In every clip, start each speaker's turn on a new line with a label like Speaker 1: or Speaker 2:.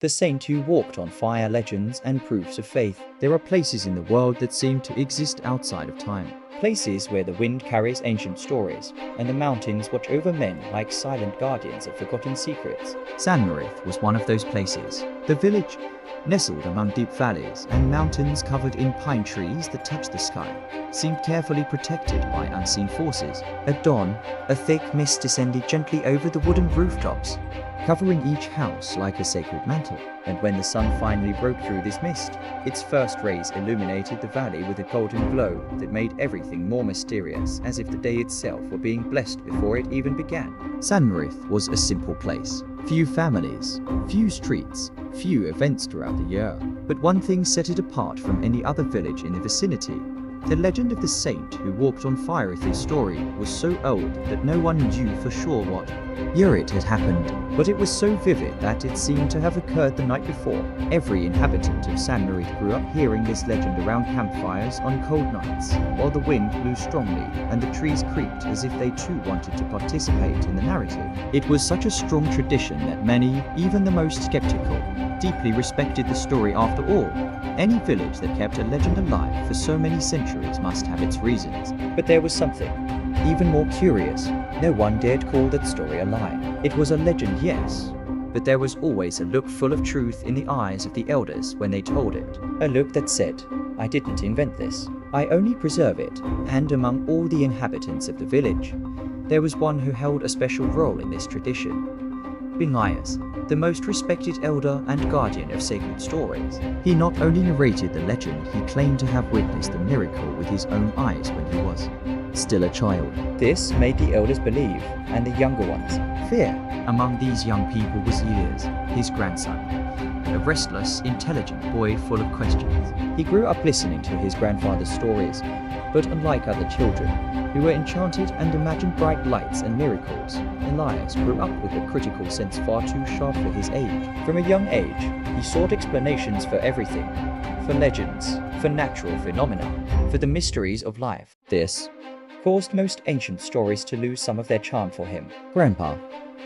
Speaker 1: the saint who walked on fire, legends and proofs of faith.
Speaker 2: There are places in the world that seem to exist outside of time.
Speaker 1: Places where the wind carries ancient stories, and the mountains watch over men like silent guardians of forgotten secrets.
Speaker 2: Sanmareth was one of those places. The village, nestled among deep valleys and mountains covered in pine trees that touched the sky, seemed carefully protected by unseen forces.
Speaker 1: At dawn, a thick mist descended gently over the wooden rooftops,
Speaker 2: covering each house like a sacred mantle.
Speaker 1: And when the sun finally broke through this mist, its first rays illuminated the valley with a golden glow that made everything more mysterious, as if the day itself were being blessed before it even began.
Speaker 2: Sanmareth was a simple place. Few families, few streets, few events throughout the year. But one thing set it apart from any other village in the vicinity. The legend of the saint who walked on fire with his story was so old that no one knew for sure what year it had happened, but it was so vivid that it seemed to have occurred the night before. Every inhabitant of Sanmareth grew up hearing this legend around campfires on cold nights, while the wind blew strongly and the trees creaked as if they too wanted to participate in the narrative. It was such a strong tradition that many, even the most skeptical, deeply respected the story. After all, any village that kept a legend alive for so many centuries must have its reasons.
Speaker 1: But there was something even more curious. No one dared call that story a lie. It was a legend, yes, but there was always a look full of truth in the eyes of the elders when they told it. A look that said, "I didn't invent this. I only preserve it." And among all the inhabitants of the village, there was one who held a special role in this tradition. Elias, the most respected elder and guardian of sacred stories.
Speaker 2: He not only narrated the legend, he claimed to have witnessed the miracle with his own eyes when he was still a child.
Speaker 1: This made the elders believe, and the younger ones fear.
Speaker 2: Among these young people was Elias, his grandson, a restless, intelligent boy full of questions.
Speaker 1: He grew up listening to his grandfather's stories, but unlike other children, who were enchanted and imagined bright lights and miracles, Elias grew up with a critical sense far too sharp for his age. From a young age, he sought explanations for everything, for legends, for natural phenomena, for the mysteries of life. This caused most ancient stories to lose some of their charm for him.
Speaker 2: "Grandpa,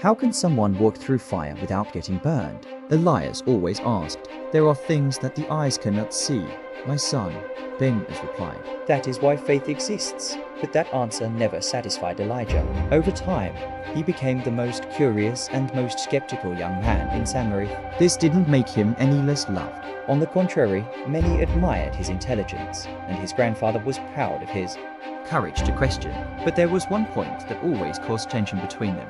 Speaker 2: how can someone walk through fire without getting burned?" Elias always asked. "There are things that the eyes cannot see, my son," Ben has replied.
Speaker 1: That is why faith exists. But that answer never satisfied Elijah. Over time, he became the most curious and most skeptical young man in Sanmareth.
Speaker 2: This didn't make him any less loved.
Speaker 1: On the contrary, many admired his intelligence, and his grandfather was proud of his
Speaker 2: courage to question. But there was one point that always caused tension between them.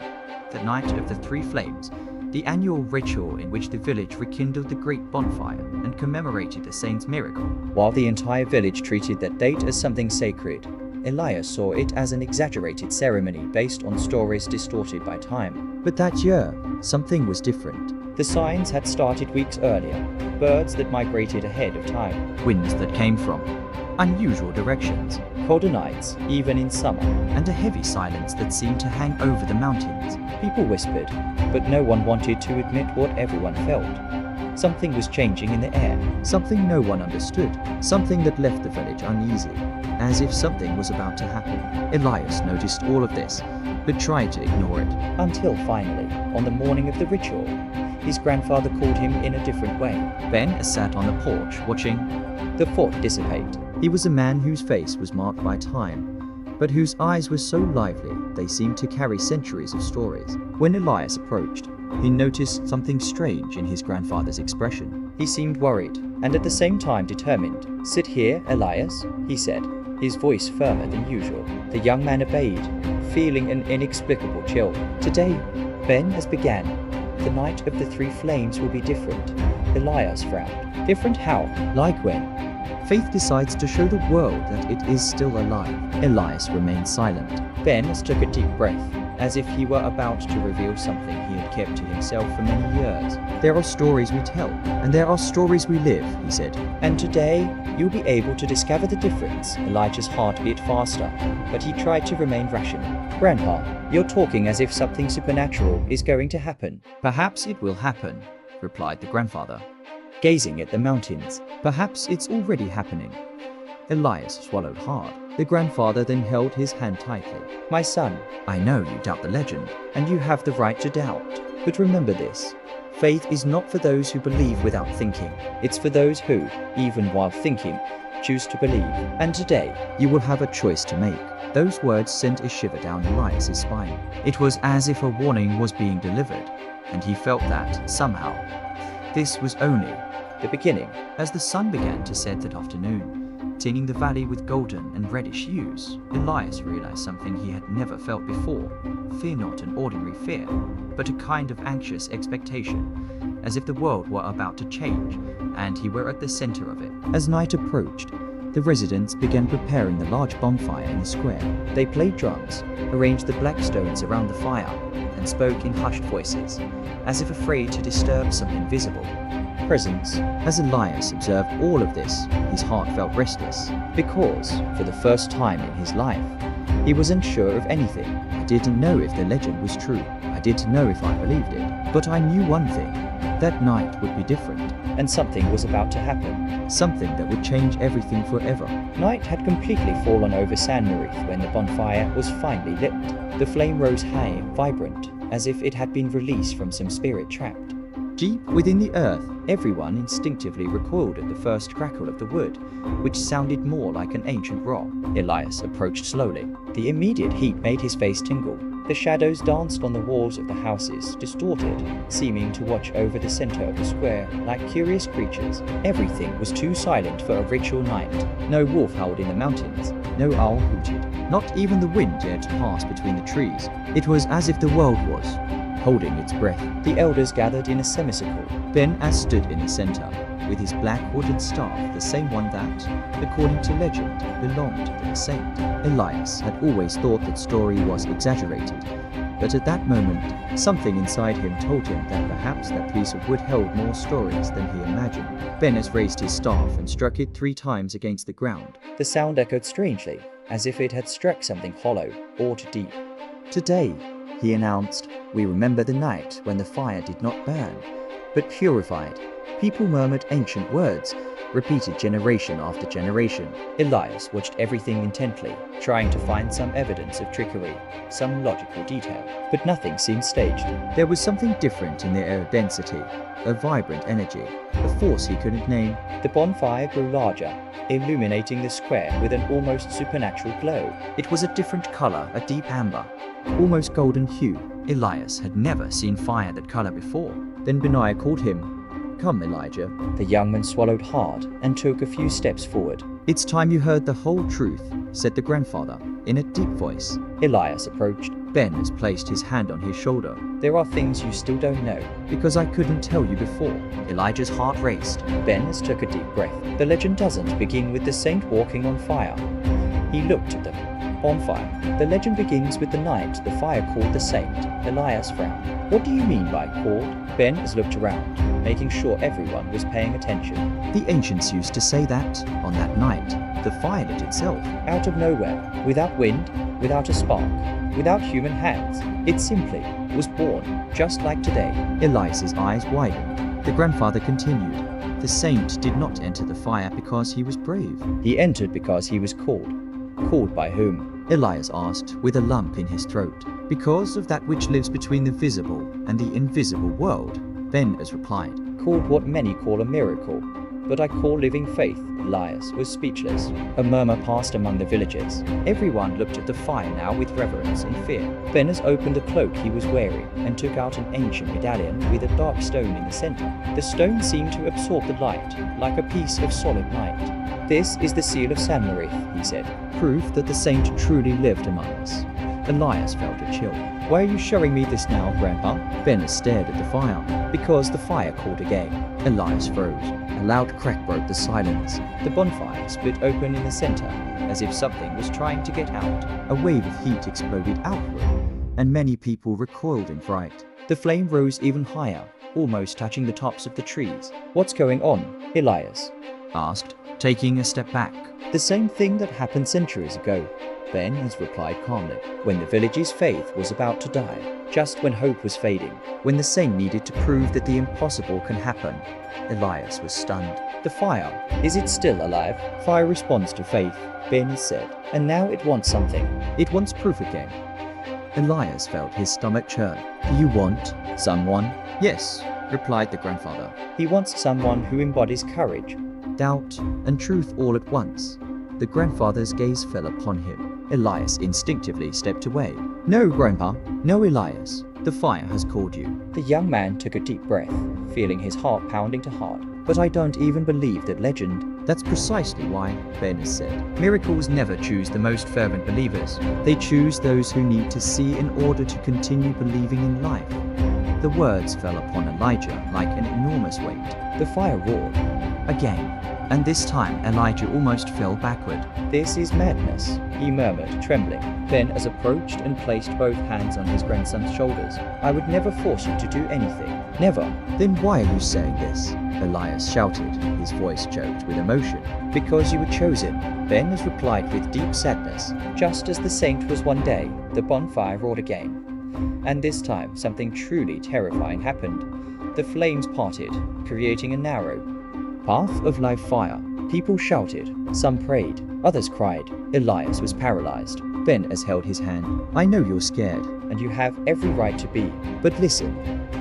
Speaker 2: The night of the three flames, the annual ritual in which the village rekindled the great bonfire and commemorated the saint's miracle.
Speaker 1: While the entire village treated that date as something sacred, Elias saw it as an exaggerated ceremony based on stories distorted by time.
Speaker 2: But that year, something was different.
Speaker 1: The signs had started weeks earlier, birds that migrated ahead of time,
Speaker 2: winds that came from unusual directions,
Speaker 1: colder nights, even in summer,
Speaker 2: and a heavy silence that seemed to hang over the mountains.
Speaker 1: People whispered, but no one wanted to admit what everyone felt. Something was changing in the air.
Speaker 2: Something no one understood. Something that left the village uneasy, as if something was about to happen. Elias noticed all of this, but tried to ignore it.
Speaker 1: Until finally, on the morning of the ritual, his grandfather called him in a different way.
Speaker 2: Ben sat on the porch, watching
Speaker 1: the fort dissipate.
Speaker 2: He was a man whose face was marked by time, but whose eyes were so lively they seemed to carry centuries of stories. When Elias approached, he noticed something strange in his grandfather's expression.
Speaker 1: He seemed worried, and at the same time determined. "Sit here, Elias," he said, his voice firmer than usual. The young man obeyed, feeling an inexplicable chill. "Today, Ben has began. The night of the three flames will be different." Elias frowned. "Different how? Like when?"
Speaker 2: "Faith decides to show the world that it is still alive." Elias remained silent.
Speaker 1: Ben took a deep breath, as if he were about to reveal something he had kept to himself for many years.
Speaker 2: "There are stories we tell, and there are stories we live," he said.
Speaker 1: "And today, you'll be able to discover the difference." Elijah's heart beat faster, but he tried to remain rational. "Grandpa, you're talking as if something supernatural is going to happen."
Speaker 2: "Perhaps it will happen," replied the grandfather,
Speaker 1: gazing at the mountains.
Speaker 2: "Perhaps it's already happening. Elias swallowed hard. The grandfather then held his hand tightly.
Speaker 1: My son, I know you doubt the legend, and you have the right to doubt. But remember this. Faith is not for those who believe without thinking. It's for those who, even while thinking, choose to believe. And today,
Speaker 2: you will have a choice to make. Those words sent a shiver down Elias's spine. It was as if a warning was being delivered, and he felt that, somehow, this was only
Speaker 1: the beginning.
Speaker 2: As the sun began to set that afternoon, tinting the valley with golden and reddish hues, Elias realized something he had never felt before. Fear, not an ordinary fear, but a kind of anxious expectation, as if the world were about to change, and he were at the center of it. As night approached, the residents began preparing the large bonfire in the square.
Speaker 1: They played drums, arranged the black stones around the fire, and spoke in hushed voices, as if afraid to disturb some invisible presence.
Speaker 2: As Elias observed all of this, his heart felt restless,
Speaker 1: because, for the first time in his life, he was unsure of anything.
Speaker 2: I didn't know if the legend was true. I didn't know if I believed it. But I knew one thing. That night would be different.
Speaker 1: And something was about to happen.
Speaker 2: Something that would change everything forever.
Speaker 1: Night had completely fallen over Sanmareth when the bonfire was finally lit. The flame rose high and vibrant, as if it had been released from some spirit trapped.
Speaker 2: Deep within the earth,
Speaker 1: everyone instinctively recoiled at the first crackle of the wood, which sounded more like an ancient rock. Elias approached slowly. The immediate heat made his face tingle. The shadows danced on the walls of the houses, distorted, seeming to watch over the center of the square like curious creatures. Everything was too silent for a ritual night. No wolf howled in the mountains. No owl hooted.
Speaker 2: Not even the wind dared to pass between the trees. It was as if the world was holding its breath.
Speaker 1: The elders gathered in a semicircle.
Speaker 2: Ben-As stood in the center, with his black wooden staff, the same one that, according to legend, belonged to the saint. Elias had always thought that story was exaggerated, but at that moment, something inside him told him that perhaps that piece of wood held more stories than he imagined. Ben-As raised his staff and struck it 3 times against the ground.
Speaker 1: The sound echoed strangely, as if it had struck something hollow or deep.
Speaker 2: Today, he announced, we remember the night when the fire did not burn, but purified. People murmured ancient words, repeated generation after generation.
Speaker 1: Elias watched everything intently, trying to find some evidence of trickery, some logical detail, but nothing seemed staged.
Speaker 2: There was something different in the air density, a vibrant energy, a force he couldn't name.
Speaker 1: The bonfire grew larger, illuminating the square with an almost supernatural glow.
Speaker 2: It was a different color, a deep amber, almost golden hue. Elias had never seen fire that color before. Then Benaiah called him, "Come, Elijah."
Speaker 1: The young man swallowed hard and took a few steps forward.
Speaker 2: "It's time you heard the whole truth," said the grandfather, in a deep voice.
Speaker 1: Elias approached.
Speaker 2: Ben-As placed his hand on his shoulder.
Speaker 1: "There are things you still don't know."
Speaker 2: "Because I couldn't tell you before." Elijah's heart raced.
Speaker 1: Ben-As took a deep breath. The legend doesn't begin with the saint walking on fire. He looked at the bonfire. The legend begins with the night the fire called the saint. Elias frowned. "What do you mean by called?" Ben-As looked around, making sure everyone was paying attention.
Speaker 2: "The ancients used to say that, on that night, the fire lit itself.
Speaker 1: Out of nowhere, without wind, without a spark, without human hands. It simply was born, just like today."
Speaker 2: Elias's eyes widened. The grandfather continued. "The saint did not enter the fire because he was brave.
Speaker 1: He entered because he was called. Called by whom?"
Speaker 2: Elias asked, with a lump in his throat. "Because of that which lives between the visible and the invisible world," Ben-As replied.
Speaker 1: "Called what many call a miracle, but I call living faith." Elias was speechless. A murmur passed among the villagers. Everyone looked at the fire now with reverence and fear. Ben-As opened the cloak he was wearing and took out an ancient medallion with a dark stone in the center. The stone seemed to absorb the light, like a piece of solid light. "This is the seal of Sanmareth," he said.
Speaker 2: "Proof that the saint truly lived among us." Elias felt a chill.
Speaker 1: "Why are you showing me this now, Grandpa?"
Speaker 2: Ben-As stared at the fire.
Speaker 1: "Because the fire called again."
Speaker 2: Elias froze. A loud crack broke the silence.
Speaker 1: The bonfire split open in the center, as if something was trying to get out.
Speaker 2: A wave of heat exploded outward, and many people recoiled in fright.
Speaker 1: The flame rose even higher, almost touching the tops of the trees. "What's going on, Elias?"
Speaker 2: asked, taking a step back.
Speaker 1: The same thing that happened centuries ago, Ben has replied calmly, when the village's faith was about to die, just when hope was fading, when the sane needed to prove that the impossible can happen. Elias was stunned. The fire, is it still alive? Fire responds to faith, Ben has said, and now it wants something. It wants proof again.
Speaker 2: Elias felt his stomach churn. Do you want someone?
Speaker 1: Yes,
Speaker 2: replied the grandfather.
Speaker 1: He wants someone who embodies courage,
Speaker 2: doubt, and truth all at once. The grandfather's gaze fell upon him. Elias instinctively stepped away. No, Grandpa. No, Elias. The fire has called you.
Speaker 1: The young man took a deep breath, feeling his heart pounding to heart. But I don't even believe that legend.
Speaker 2: That's precisely why, Ben has said. Miracles never choose the most fervent believers. They choose those who need to see in order to continue believing in life. The words fell upon Elijah like an enormous weight.
Speaker 1: The fire roared.
Speaker 2: Again. And this time Elijah almost fell backward.
Speaker 1: This is madness, he murmured, trembling. Ben has approached and placed both hands on his grandson's shoulders. I would never force you to do anything. Never.
Speaker 2: Then why are you saying this? Elias shouted, his voice choked with emotion.
Speaker 1: Because you were chosen, Ben has replied with deep sadness. Just as the saint was one day, the bonfire roared again. And this time, something truly terrifying happened. The flames parted, creating a narrow path of live fire. People shouted, some prayed, others cried. Elias was paralyzed. Ben has held his hand. I know you're scared, and you have every right to be. But listen,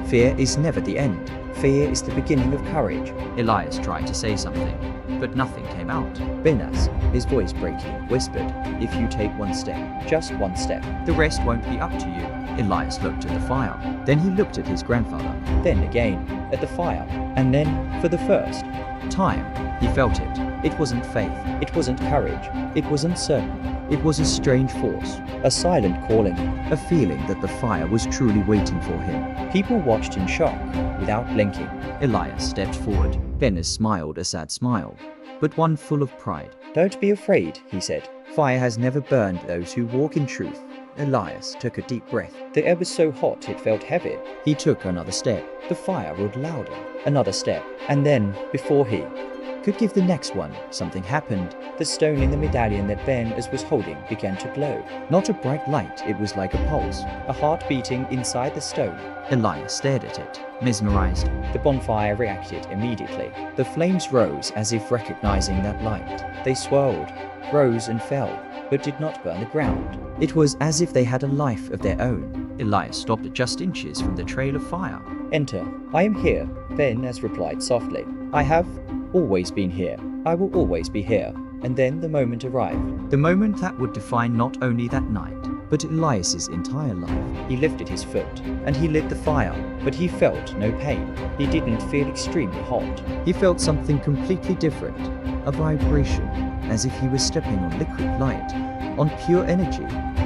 Speaker 1: fear is never the end. Fear is the beginning of courage.
Speaker 2: Elias tried to say something, but nothing came out.
Speaker 1: Benas, his voice breaking, whispered, if you take one step, just one step,
Speaker 2: the rest won't be up to you. Elias looked at the fire. Then he looked at his grandfather.
Speaker 1: Then again, at the fire. And then, for the first
Speaker 2: time, he felt it.
Speaker 1: It wasn't faith. It wasn't courage. It was uncertain.
Speaker 2: It was a strange force.
Speaker 1: A silent calling.
Speaker 2: A feeling that the fire was truly waiting for him.
Speaker 1: People watched in shock, without blinking.
Speaker 2: Elias stepped forward. Benas smiled a sad smile, but one full of pride.
Speaker 1: Don't be afraid, he said. Fire has never burned those who walk in truth. Elias took a deep breath. The air was so hot it felt heavy. He took another step. The fire roared louder. Another step. And then, before he could give the next one, something happened. The stone in the medallion that Ben was holding began to glow. Not a bright light, it was like a pulse. A heart beating inside the stone.
Speaker 2: Elias stared at it, mesmerized.
Speaker 1: The bonfire reacted immediately. The flames rose as if recognizing that light. They swirled, rose and fell, but did not burn the ground. It was as if they had a life of their own.
Speaker 2: Elias stopped just inches from the trail of fire.
Speaker 1: Enter. I am here, Ben has replied softly. I have always been here. I will always be here. And then the moment arrived.
Speaker 2: The moment that would define not only that night, but Elias's entire life.
Speaker 1: He lifted his foot, and he lit the fire, but he felt no pain. He didn't feel extremely hot.
Speaker 2: He felt something completely different, a vibration, as if he was stepping on liquid light, on pure energy,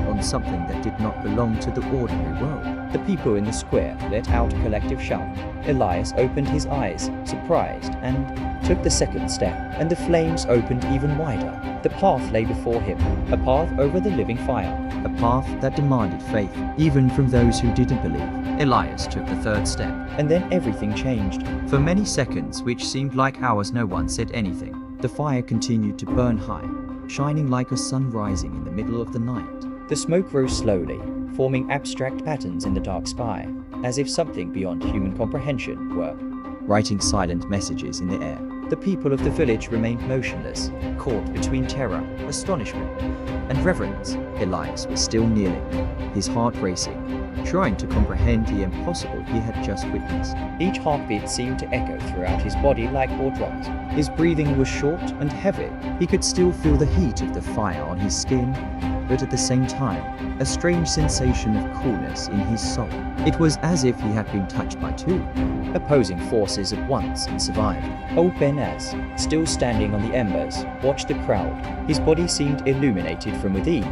Speaker 2: on something that did not belong to the ordinary world.
Speaker 1: The people in the square let out a collective shout. Elias opened his eyes, surprised, and took the second step, and the flames opened even wider. The path lay before him, a path over the living fire,
Speaker 2: a path that demanded faith, even from those who didn't believe. Elias took the third step,
Speaker 1: and then everything changed.
Speaker 2: For many seconds, which seemed like hours, no one said anything.
Speaker 1: The fire continued to burn high, shining like a sun rising in the middle of the night. The smoke rose slowly, forming abstract patterns in the dark sky, as if something beyond human comprehension were writing silent messages in the air. The people of the village remained motionless, caught between terror, astonishment, and reverence. Elias was still kneeling, his heart racing, trying to comprehend the impossible he had just witnessed. Each heartbeat seemed to echo throughout his body like war drums. His breathing was short and heavy. He could still feel the heat of the fire on his skin, but at the same time, a strange sensation of coolness in his soul. It was as if he had been touched by two opposing forces at once and survived. Old Benas, still standing on the embers, watched the crowd. His body seemed illuminated from within,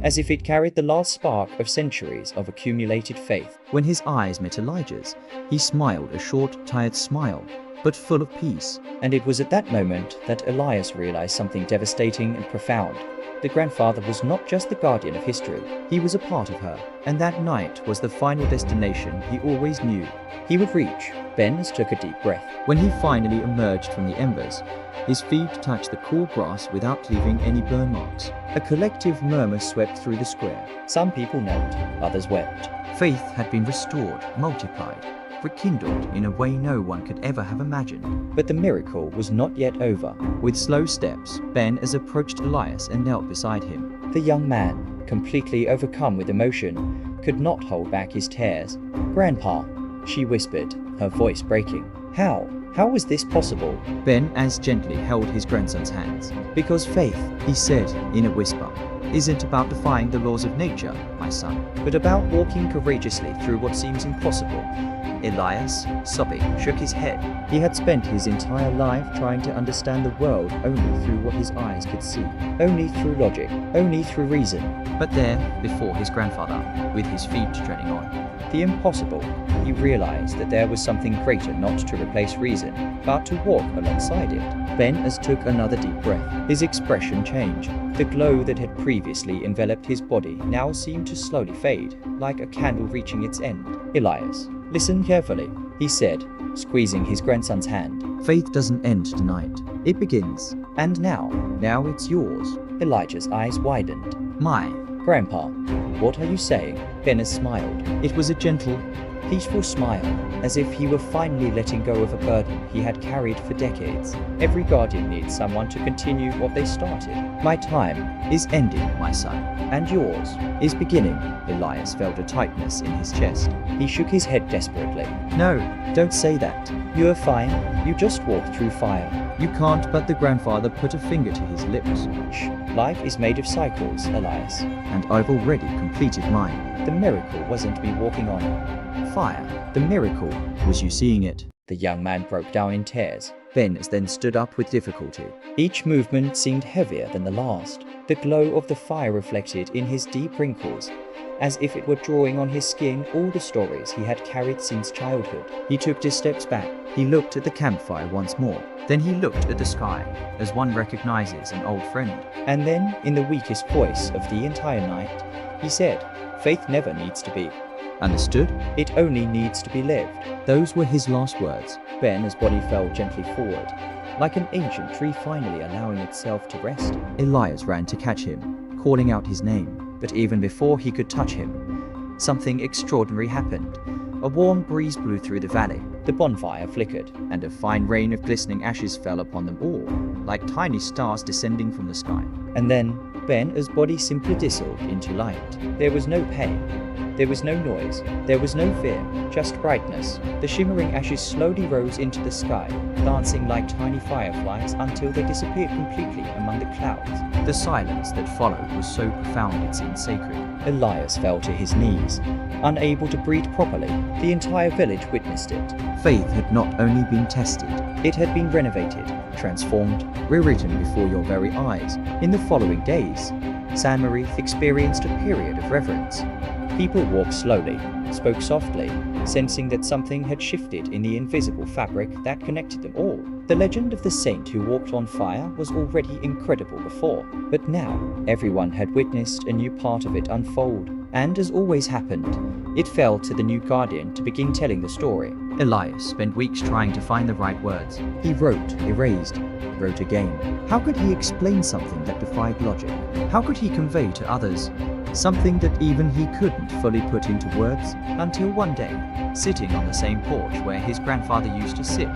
Speaker 1: as if it carried the last spark of centuries of accumulated faith. When his eyes met Elijah's, he smiled a short, tired smile, but full of peace. And it was at that moment that Elias realized something devastating and profound. The grandfather was not just the guardian of history, he was a part of her, and that night was the final destination he always knew he would reach. Ben took a deep breath.
Speaker 2: When he finally emerged from the embers, his feet touched the cool grass without leaving any burn marks.
Speaker 1: A collective murmur swept through the square. Some people knelt, others wept.
Speaker 2: Faith had been restored, multiplied, rekindled in a way no one could ever have imagined.
Speaker 1: But the miracle was not yet over.
Speaker 2: With slow steps, Ben approached Elias and knelt beside him.
Speaker 1: The young man, completely overcome with emotion, could not hold back his tears. "Grandpa," she whispered, her voice breaking. "How? How was this possible?"
Speaker 2: Ben gently held his grandson's hands. "Because faith," he said in a whisper, "isn't about defying the laws of nature, my son,
Speaker 1: but about walking courageously through what seems impossible." Elias, sobbing, shook his head. He had spent his entire life trying to understand the world only through what his eyes could see, only through logic, only through reason.
Speaker 2: But there, before his grandfather, with his feet treading on
Speaker 1: the impossible, he realized that there was something greater, not to replace reason, but to walk alongside it. Ben took another deep breath. His expression changed. The glow that had previously enveloped his body now seemed to slowly fade, like a candle reaching its end. "Elias, listen carefully," he said, squeezing his grandson's hand.
Speaker 2: "Faith doesn't end tonight. It begins.
Speaker 1: And now it's yours." Elijah's eyes widened.
Speaker 2: "My
Speaker 1: Grandpa, what are you saying?" Ben smiled.
Speaker 2: It was a gentle,
Speaker 1: peaceful smile, as if he were finally letting go of a burden he had carried for decades. Every guardian needs someone to continue what they started. "My time
Speaker 2: is ending, my son."
Speaker 1: "And yours
Speaker 2: is beginning." Elias felt a tightness in his chest.
Speaker 1: He shook his head desperately.
Speaker 2: "No,
Speaker 1: don't say that. You're fine. You just walked through fire."
Speaker 2: "You can't," but the grandfather put a finger to his lips.
Speaker 1: "Shh. Life is made of cycles, Elias.
Speaker 2: And I've already completed mine."
Speaker 1: The miracle wasn't me walking on
Speaker 2: fire. The miracle was you seeing it.
Speaker 1: The young man broke down in tears.
Speaker 2: Ben then stood up with difficulty.
Speaker 1: Each movement seemed heavier than the last. The glow of the fire reflected in his deep wrinkles, as if it were drawing on his skin all the stories he had carried since childhood. He took 2 steps back.
Speaker 2: He looked at the campfire once more. Then he looked at the sky, as one recognizes an old friend.
Speaker 1: And then, in the weakest voice of the entire night, he said, "Faith never needs to be.
Speaker 2: Understood?
Speaker 1: It only needs to be lived."
Speaker 2: Those were his last words.
Speaker 1: Ben's body fell gently forward, like an ancient tree finally allowing itself to rest.
Speaker 2: Elias ran to catch him, calling out his name.
Speaker 1: But even before he could touch him, something extraordinary happened. A warm breeze blew through the valley. The bonfire flickered,
Speaker 2: and a fine rain of glistening ashes fell upon them all, like tiny stars descending from the sky.
Speaker 1: And then, Ben's body simply dissolved into light. There was no pain. There was no noise. There was no fear, just brightness. The shimmering ashes slowly rose into the sky, dancing like tiny fireflies until they disappeared completely among the clouds.
Speaker 2: The silence that followed was so profound it seemed sacred.
Speaker 1: Elias fell to his knees, unable to breathe properly. The entire village witnessed it.
Speaker 2: Faith had not only been tested,
Speaker 1: it had been renovated, transformed,
Speaker 2: rewritten before your very eyes.
Speaker 1: In the following days, Sanmareth experienced a period of reverence. People walked slowly, spoke softly, sensing that something had shifted in the invisible fabric that connected them all. The legend of the saint who walked on fire was already incredible before, but now everyone had witnessed a new part of it unfold. And as always happened, it fell to the new guardian to begin telling the story.
Speaker 2: Elias spent weeks trying to find the right words. He wrote, erased, wrote again. How could he explain something that defied logic? How could he convey to others something that even he couldn't fully put into words? Until one day, sitting on the same porch where his grandfather used to sit,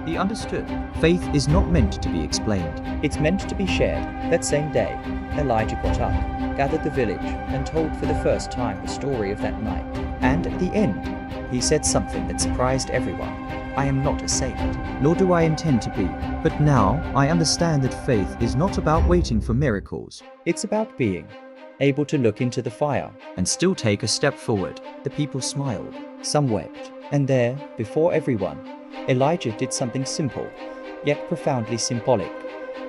Speaker 2: he understood. Faith is not meant to be explained.
Speaker 1: It's meant to be shared. That same day, Elijah got up, gathered the village, and told for the first time the story of that night. And at the end, he said something that surprised everyone. "I am not a saint,
Speaker 2: nor do I intend to be. But now I understand that faith is not about waiting for miracles.
Speaker 1: It's about being able to look into the fire
Speaker 2: and still take a step forward."
Speaker 1: The people smiled, some wept, and there, before everyone, Elijah did something simple, yet profoundly symbolic.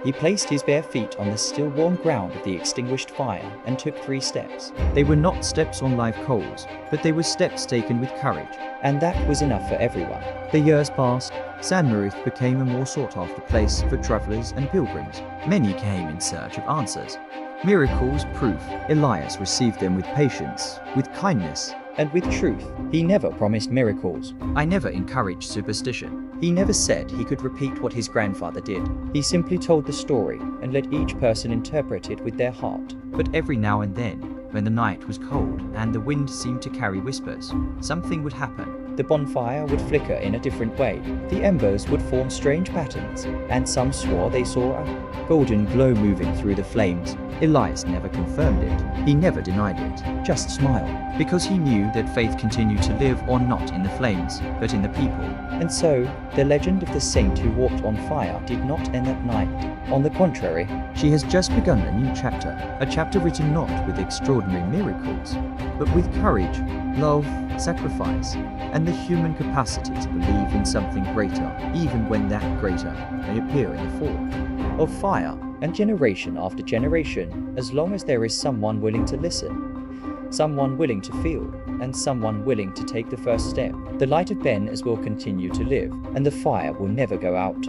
Speaker 1: He placed his bare feet on the still warm ground of the extinguished fire and took 3 steps.
Speaker 2: They were not steps on live coals, but they were steps taken with courage.
Speaker 1: And that was enough for everyone.
Speaker 2: The years passed. Sanmareth became a more sought-after place for travelers and pilgrims. Many came in search of answers. Miracles proof. Elias received them with patience, with kindness,
Speaker 1: and with truth. He never promised miracles.
Speaker 2: I never encouraged superstition.
Speaker 1: He never said he could repeat what his grandfather did. He simply told the story and let each person interpret it with their heart.
Speaker 2: But every now and then, when the night was cold and the wind seemed to carry whispers, something would happen.
Speaker 1: The bonfire would flicker in a different way. The embers would form strange patterns, and some swore they saw a golden glow moving through the flames.
Speaker 2: Elias never confirmed it. He never denied it.
Speaker 1: Just smiled,
Speaker 2: because he knew that faith continued to live or not in the flames, but in the people.
Speaker 1: And so, the legend of the saint who walked on fire did not end that night. On the contrary,
Speaker 2: she has just begun a new chapter, a chapter written not with extraordinary miracles, but with courage, love, sacrifice, and the human capacity to believe in something greater, even when that greater may appear in the form
Speaker 1: of fire. And generation after generation, as long as there is someone willing to listen, someone willing to feel, and someone willing to take the first step, the light of Ben will continue to live, and the fire will never go out.